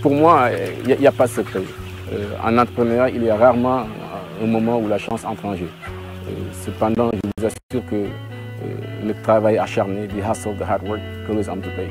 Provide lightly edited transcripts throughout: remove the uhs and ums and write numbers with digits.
Pour moi, il n'y a pas de secret. En entrepreneuriat, il y a rarement un moment où la chance entre en jeu. Cependant, je vous assure que le travail acharné, the hustle, the hard work, goes on to pay.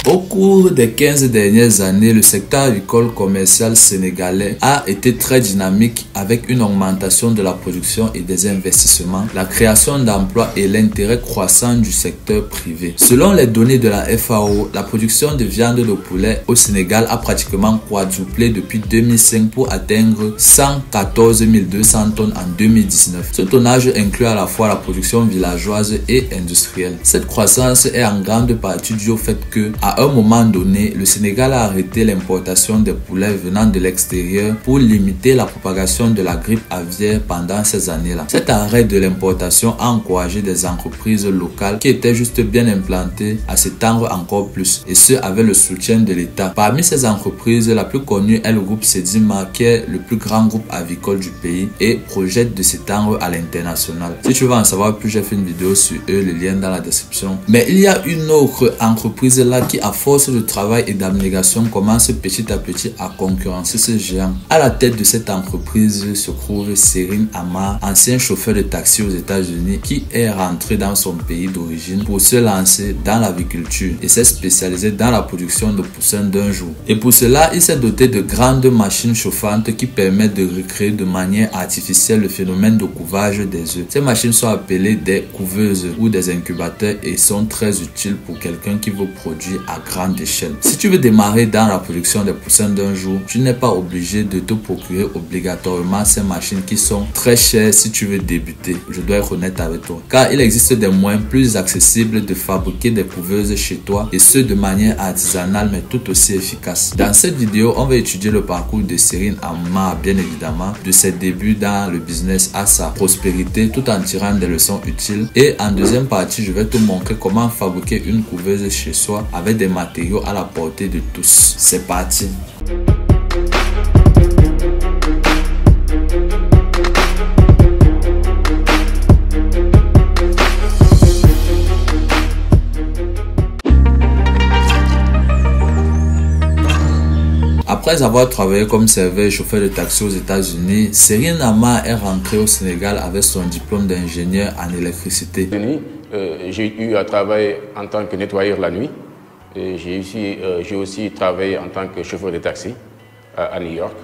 Au cours des 15 dernières années, le secteur agricole commercial sénégalais a été très dynamique avec une augmentation de la production et des investissements, la création d'emplois et l'intérêt croissant du secteur privé. Selon les données de la FAO, la production de viande de poulet au Sénégal a pratiquement quadruplé depuis 2005 pour atteindre 114 200 tonnes en 2019. Ce tonnage inclut à la fois la production villageoise et industrielle. Cette croissance est en grande partie due au fait que, à un moment donné, le Sénégal a arrêté l'importation des poulets venant de l'extérieur pour limiter la propagation de la grippe aviaire pendant ces années-là. Cet arrêt de l'importation a encouragé des entreprises locales qui étaient juste bien implantées à s'étendre encore plus, et ce avec le soutien de l'État. Parmi ces entreprises, la plus connue est le groupe Sedima, qui est le plus grand groupe avicole du pays et projette de s'étendre à l'international. Si tu veux en savoir plus, j'ai fait une vidéo sur eux, le lien dans la description. Mais il y a une autre entreprise là qui, à force de travail et d'abnégation, commence petit à petit à concurrencer ce géant. À la tête de cette entreprise se trouve Serine Amar, ancien chauffeur de taxi aux États-Unis, qui est rentré dans son pays d'origine pour se lancer dans l'aviculture et s'est spécialisé dans la production de poussins d'un jour. Et pour cela, il s'est doté de grandes machines chauffantes qui permettent de recréer de manière artificielle le phénomène de couvage des œufs. Ces machines sont appelées des couveuses ou des incubateurs et sont très utiles pour quelqu'un qui veut produire à grande échelle. Si tu veux démarrer dans la production des poussins d'un jour, tu n'es pas obligé de te procurer obligatoirement ces machines qui sont très chères si tu veux débuter. Je dois être honnête avec toi, car il existe des moyens plus accessibles de fabriquer des couveuses chez toi, et ce de manière artisanale mais tout aussi efficace. Dans cette vidéo, on va étudier le parcours de Serine Amar, bien évidemment, de ses débuts dans le business à sa prospérité, tout en tirant des leçons utiles. Et en deuxième partie, je vais te montrer comment fabriquer une couveuse chez soi avec des matériaux à la portée de tous. C'est parti! Après avoir travaillé comme serveur et chauffeur de taxi aux États-Unis, Serine Amar est rentré au Sénégal avec son diplôme d'ingénieur en électricité. J'ai eu à travailler en tant que nettoyeur la nuit. J'ai aussi travaillé en tant que chauffeur de taxi à New York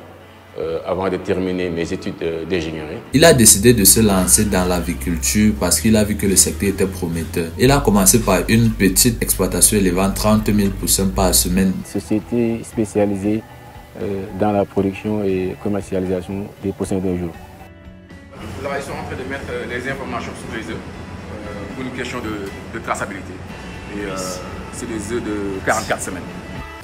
avant de terminer mes études d'ingénierie. Il a décidé de se lancer dans l'aviculture parce qu'il a vu que le secteur était prometteur. Il a commencé par une petite exploitation élevant 30 000 poussins par semaine. Société spécialisée dans la production et commercialisation des poussins d'un jour. Là, ils sont en train de mettre les informations sur les œufs pour une question de traçabilité. Et c'est des œufs de 44 semaines.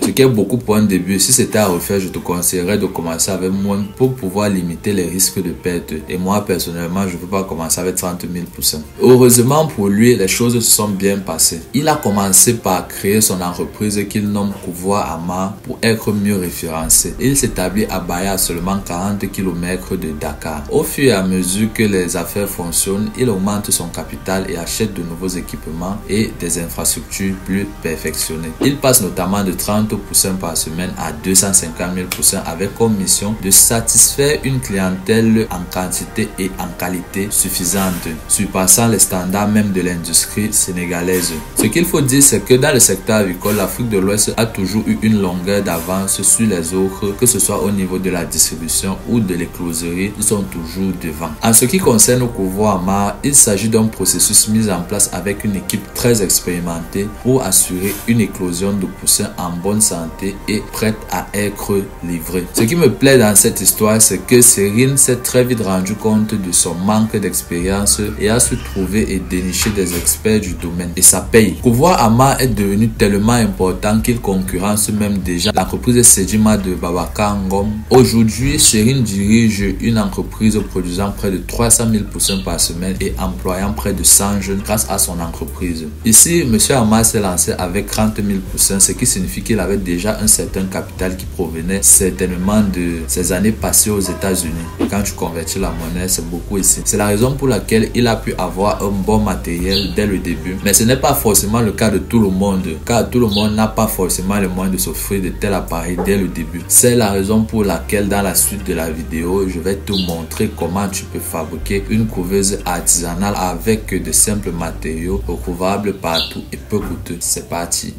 Ce qui est beaucoup pour un début. Si c'était à refaire, je te conseillerais de commencer avec moins pour pouvoir limiter les risques de perte. Et moi, personnellement, je ne peux pas commencer avec 30 000 poussins. Heureusement pour lui, les choses se sont bien passées. Il a commencé par créer son entreprise qu'il nomme Couvoir Amar pour être mieux référencé. Il s'établit à Baya, à seulement 40 km de Dakar. Au fur et à mesure que les affaires fonctionnent, il augmente son capital et achète de nouveaux équipements et des infrastructures plus perfectionnées. Il passe notamment de 30 poussins par semaine à 250 000 poussins avec comme mission de satisfaire une clientèle en quantité et en qualité suffisante, surpassant les standards même de l'industrie sénégalaise. Ce qu'il faut dire, c'est que dans le secteur avicole, l'Afrique de l'Ouest a toujours eu une longueur d'avance sur les autres, que ce soit au niveau de la distribution ou de l'écloserie, ils sont toujours devant. En ce qui concerne le Couvoir Amar, il s'agit d'un processus mis en place avec une équipe très expérimentée pour assurer une éclosion de poussins en bonne santé et prête à être livrée. Ce qui me plaît dans cette histoire, c'est que Serine s'est très vite rendu compte de son manque d'expérience et a su trouver et dénicher des experts du domaine. Et ça paye. Couvoir Amar est devenu tellement important qu'il concurrence même déjà l'entreprise Sedima de Babacar Ngom. Aujourd'hui, Serine dirige une entreprise produisant près de 300 000 poussins par semaine et employant près de 100 jeunes grâce à son entreprise. Ici, M. Amar s'est lancé avec 30 000 poussins, ce qui signifie qu'il avait avait déjà un certain capital qui provenait certainement de ses années passées aux États-Unis. Et quand tu convertis la monnaie, c'est beaucoup ici. C'est la raison pour laquelle il a pu avoir un bon matériel dès le début. Mais ce n'est pas forcément le cas de tout le monde, car tout le monde n'a pas forcément le moyen de s'offrir de tel appareil dès le début. C'est la raison pour laquelle dans la suite de la vidéo, je vais te montrer comment tu peux fabriquer une couveuse artisanale avec de simples matériaux retrouvables partout et peu coûteux. C'est parti.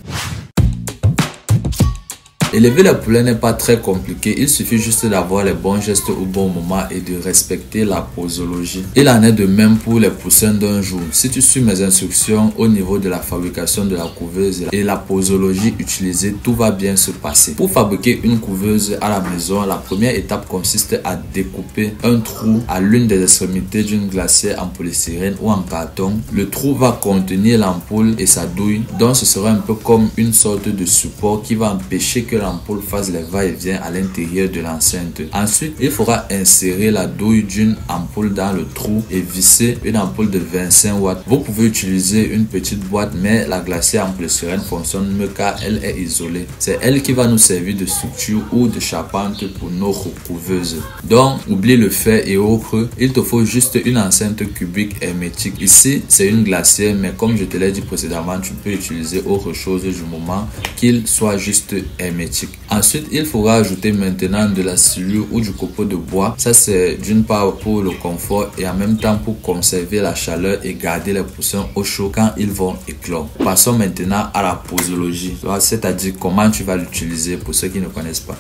Élever le poulet n'est pas très compliqué, il suffit juste d'avoir les bons gestes au bon moment et de respecter la posologie. Il en est de même pour les poussins d'un jour. Si tu suis mes instructions au niveau de la fabrication de la couveuse et la posologie utilisée, tout va bien se passer. Pour fabriquer une couveuse à la maison, la première étape consiste à découper un trou à l'une des extrémités d'une glacière en polystyrène ou en carton. Le trou va contenir l'ampoule et sa douille, donc ce sera un peu comme une sorte de support qui va empêcher que l'ampoule fasse les va-et-vient à l'intérieur de l'enceinte. Ensuite, il faudra insérer la douille d'une ampoule dans le trou et visser une ampoule de 25 watts. Vous pouvez utiliser une petite boîte, mais la glacière en polystyrène fonctionne mieux car elle est isolée. C'est elle qui va nous servir de structure ou de charpente pour nos couveuses. Donc, oublie le fer et autres, il te faut juste une enceinte cubique hermétique. Ici, c'est une glacière, mais comme je te l'ai dit précédemment, tu peux utiliser autre chose du moment qu'il soit juste hermétique. Ensuite, il faudra ajouter maintenant de la sciure ou du copeau de bois. Ça, c'est d'une part pour le confort et en même temps pour conserver la chaleur et garder les poussins au chaud quand ils vont éclore. Passons maintenant à la posologie, c'est-à-dire comment tu vas l'utiliser pour ceux qui ne connaissent pas.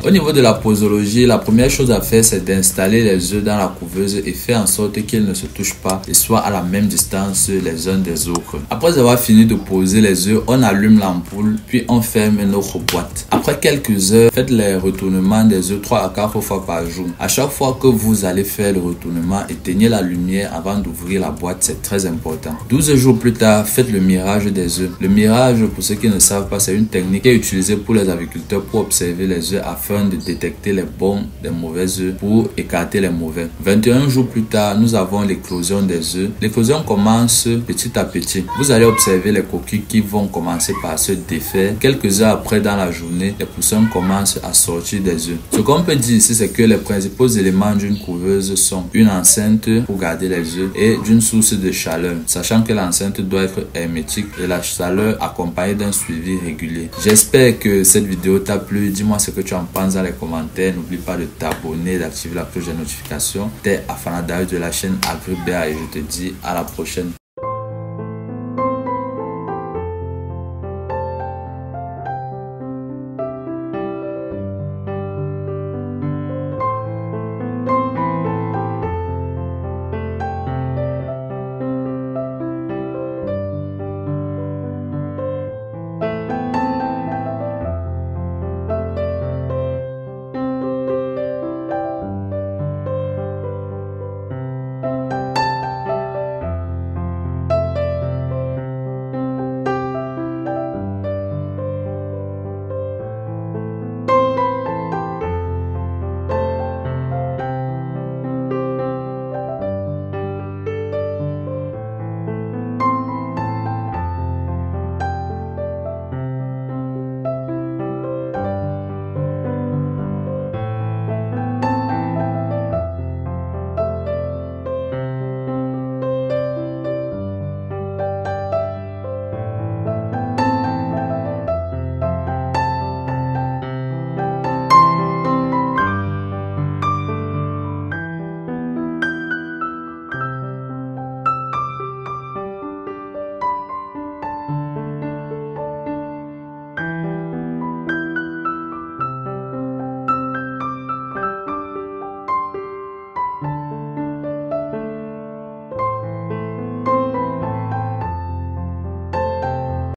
Au niveau de la posologie, la première chose à faire, c'est d'installer les œufs dans la couveuse et faire en sorte qu'ils ne se touchent pas et soient à la même distance les uns des autres. Après avoir fini de poser les œufs, on allume l'ampoule, puis on ferme notre boîte. Après quelques heures, faites les retournements des œufs 3 à 4 fois par jour. À chaque fois que vous allez faire le retournement, éteignez la lumière avant d'ouvrir la boîte, c'est très important. 12 jours plus tard, faites le mirage des œufs. Le mirage, pour ceux qui ne savent pas, c'est une technique qui est utilisée pour les agriculteurs pour observer les œufs afin de détecter les bons des mauvais œufs pour écarter les mauvais. 21 jours plus tard, nous avons l'éclosion des œufs. L'éclosion commence petit à petit. Vous allez observer les coquilles qui vont commencer par se défaire. Quelques heures après dans la journée, les poussins commencent à sortir des œufs. Ce qu'on peut dire ici, c'est que les principaux éléments d'une couveuse sont une enceinte pour garder les œufs et d'une source de chaleur, sachant que l'enceinte doit être hermétique et la chaleur accompagnée d'un suivi régulier. J'espère que cette vidéo t'a plu. Dis-moi ce que tu en penses dans les commentaires. N'oublie pas de t'abonner, d'activer la cloche de notification. T'es Afana David de la chaîne AgriBA et je te dis à la prochaine.